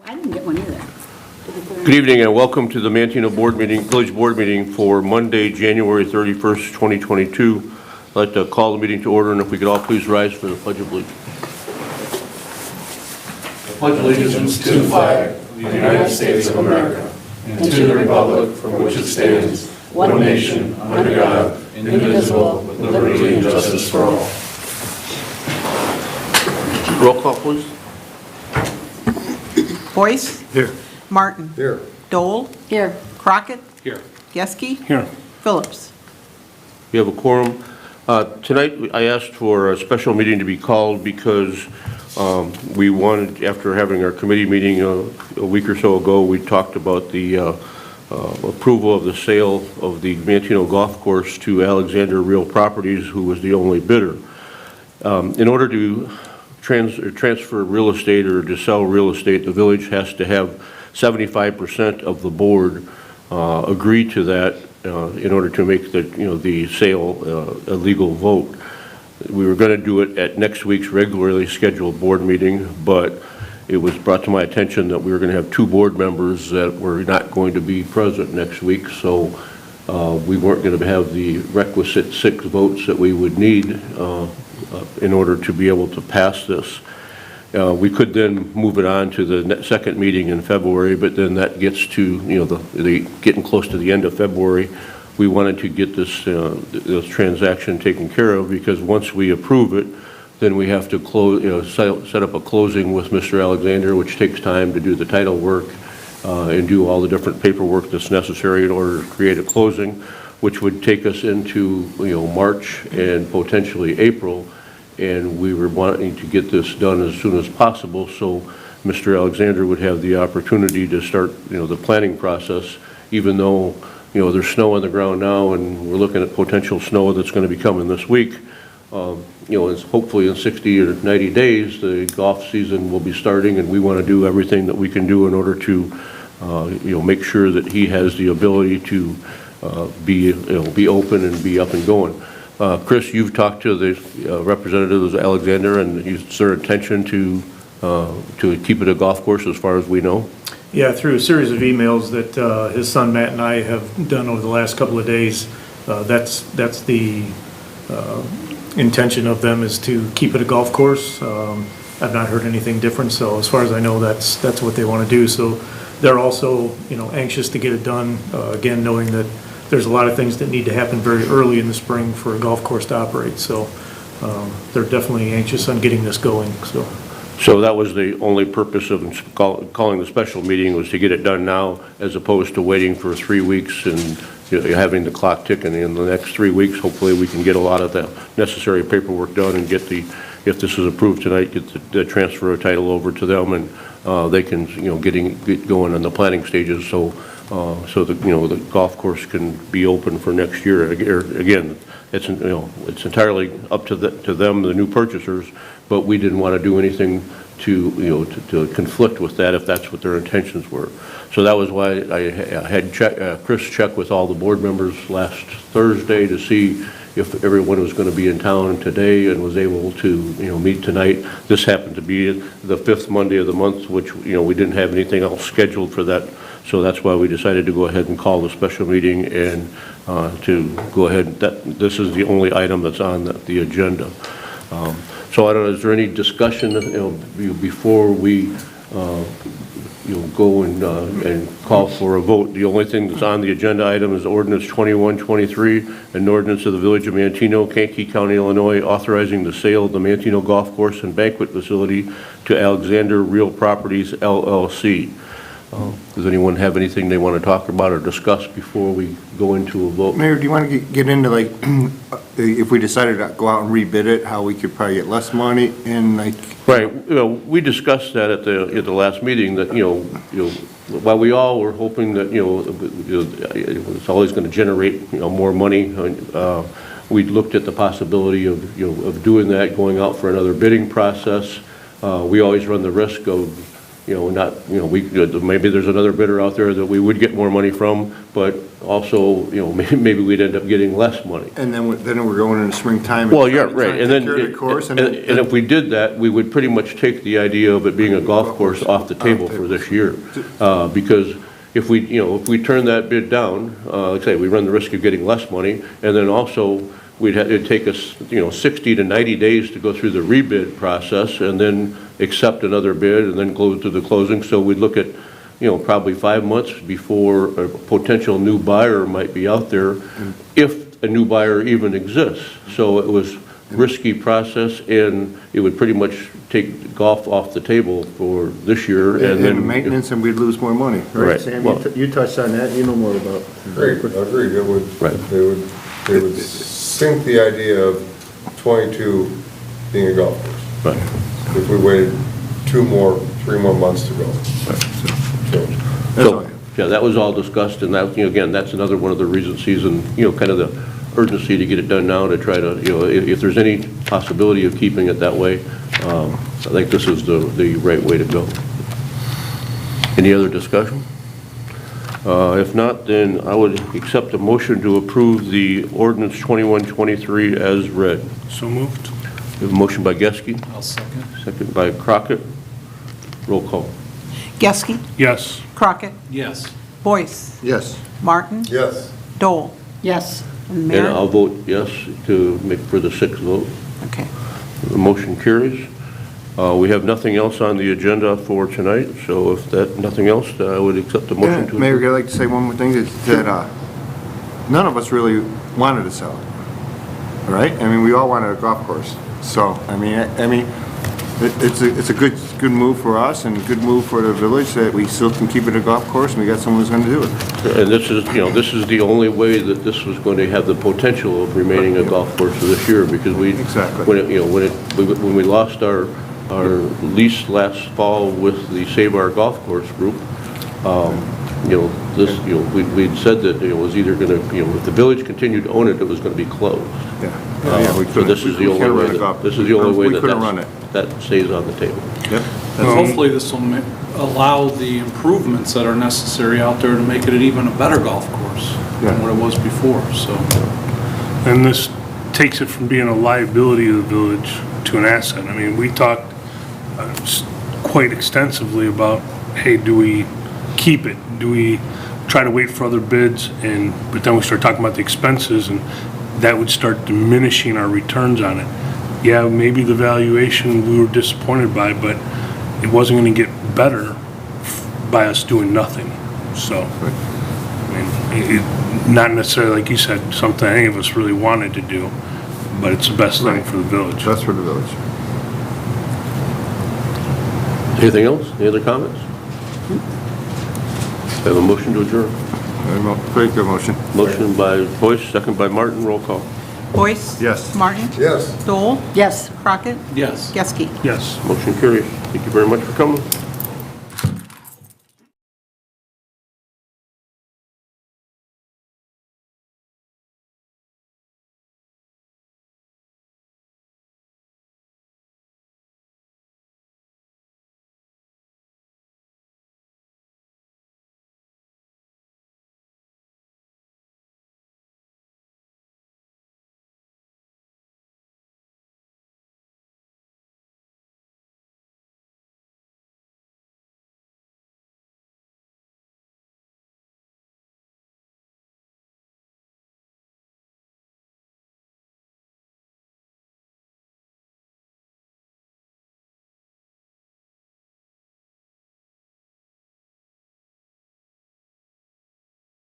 I didn't get one either. Good evening and welcome to the Manteno Village Board meeting for Monday, January 31st, 2022. I'd like to call the meeting to order, and if we could all please rise for the Pledge of Allegiance. I pledge allegiance to the flag of the United States of America and to the republic for which it stands, one nation, under God, indivisible, with liberty and justice for all. Roll call, please. Boyce? Here. Martin? Here. Dole? Here. Crockett? Here. Geske? Here. Phillips? We have a quorum. Tonight, I asked for a special meeting to be called because we wanted, after having our committee meeting a week or so ago, we talked about the approval of the sale of the Manteno Golf Course to Alexander Real Properties, who was the only bidder. In order to transfer real estate or to sell real estate, the village has to have 75% of the board agree to that in order to make the sale a legal vote. We were going to do it at next week's regularly scheduled board meeting, but it was brought to my attention that we were going to have two board members that were not going to be present next week, so we weren't going to have the requisite 6 votes that we would need in order to be able to pass this. We could then move it on to the second meeting in February, but then that gets to, the getting close to the end of February. We wanted to get this transaction taken care of, because once we approve it, then we have to close, set up a closing with Mr. Alexander, which takes time to do the title work and do all the different paperwork that's necessary in order to create a closing, which would take us into March and potentially April. And we were wanting to get this done as soon as possible, so Mr. Alexander would have the opportunity to start, the planning process, even though, there's snow on the ground now, and we're looking at potential snow that's going to be coming this week. It's hopefully in 60 or 90 days, the golf season will be starting, and we want to do everything that we can do in order to, make sure that he has the ability to be open and be up and going. Chris, you've talked to the representatives of Alexander, and it's their intention to keep it a golf course as far as we know? Yeah, through a series of emails that his son Matt and I have done over the last couple of days, that's the intention of them, is to keep it a golf course. I've not heard anything different, so as far as I know, that's what they want to do. So they're also, anxious to get it done, again, knowing that there's a lot of things that need to happen very early in the spring for a golf course to operate. So they're definitely anxious on getting this going. So that was the only purpose of calling the special meeting, was to get it done now, as opposed to waiting for 3 weeks and having the clock ticking. In the next 3 weeks, hopefully we can get a lot of the necessary paperwork done and get if this is approved tonight, get the transfer of title over to them, and they can get going on the planning stages. So the golf course can be open for next year. Again, it's entirely up to them, the new purchasers, but we didn't want to do anything to conflict with that if that's what their intentions were. So that was why I had Chris check with all the board members last Thursday to see if everyone was going to be in town today and was able to meet tonight. This happened to be the 5th Monday of the month, which we didn't have anything else scheduled for that. So that's why we decided to go ahead and call the special meeting and to go ahead. This is the only item that's on the agenda. So I don't know, is there any discussion before we go and call for a vote? The only thing that's on the agenda item is ordinance 2123, an ordinance of the Village of Manteno, Kankakee County, Illinois, authorizing the sale of the Manteno Golf Course and Banquet Facility to Alexander Real Properties, LLC. Does anyone have anything they want to talk about or discuss before we go into a vote? Mayor, do you want to get into, like, if we decided to go out and rebid it, how we could probably get less money and, like... Right. We discussed that at the last meeting, that while we all were hoping that it's always going to generate more money, we looked at the possibility of doing that, going out for another bidding process. We always run the risk of not, maybe there's another bidder out there that we would get more money from, but also, maybe we'd end up getting less money. And then we're going into springtime. Well, yeah, right, and then, Take care of the course, and if we did that, we would pretty much take the idea of it being a golf course off the table for this year. Because if we turn that bid down, like I say, we run the risk of getting less money, and then also, it'd take us, 60 to 90 days to go through the rebid process, and then accept another bid, and then go to the closing, so we'd look at, probably 5 months before a potential new buyer might be out there, if a new buyer even exists. So it was risky process, and it would pretty much take golf off the table for this year, and then... maintenance, and we'd lose more money, Right. right, Sam? You touched on that, you know more about. Agreed. It would, Right. they would sink the idea of 22 being a golf course. Right. If we waited 3 more months to go. So, yeah, that was all discussed, and that, again, that's another one of the reasons season, kind of the urgency to get it done now, to try to, if there's any possibility of keeping it that way, I think this is the right way to go. Any other discussion? If not, then I would accept a motion to approve the ordinance 2123 as read. So moved. We have a motion by Geske, I'll second. second by Crockett. Roll call. Geske, Yes. Crockett, Yes. Boyce, Yes. Martin, Yes. Dole, Yes. and And I'll Mayor. vote yes to make for the 6th vote. Okay. The motion carries. We have nothing else on the agenda for tonight, so if nothing else, I would accept the motion to... Mayor, I'd like to say one more thing, is that none of us really wanted to sell it, all right? I mean, we all wanted a golf course. So, I mean, it's a good move for us, and a good move for the village, that we still can keep it a golf course, and we got someone who's gonna do it. And this is the only way that this was going to have the potential of remaining a golf course for this year, because Exactly. when we lost our lease last fall with the Save Our Golf Course group, we'd said that it was either going to, if the village continued to own it, it was going to be closed. Yeah, we So couldn't, this is the we only can't way run a golf. that, this is the only way We couldn't run it. that stays on the table. Yep. Hopefully this will allow the improvements that are necessary out there to make it an even a better golf course than what it was before, so. And this takes it from being a liability of the village to an asset. I mean, we talked quite extensively about, hey, do we keep it? Do we try to wait for other bids? But then we start talking about the expenses, and that would start diminishing our returns on it. Yeah, maybe the valuation we were disappointed by, but it wasn't going to get better by us doing nothing. So, I mean, not necessarily, like you said, something any of us really wanted to do, but it's the best thing for the village. That's for the village. Anything else? Any other comments? I have a motion to adjourn. Very good motion. Motion by Boyce, second by Martin. Roll call. Boyce? Yes. Martin? Yes. Dole? Yes. Crockett? Yes. Geske? Yes. Motion carries. Thank you very much for coming.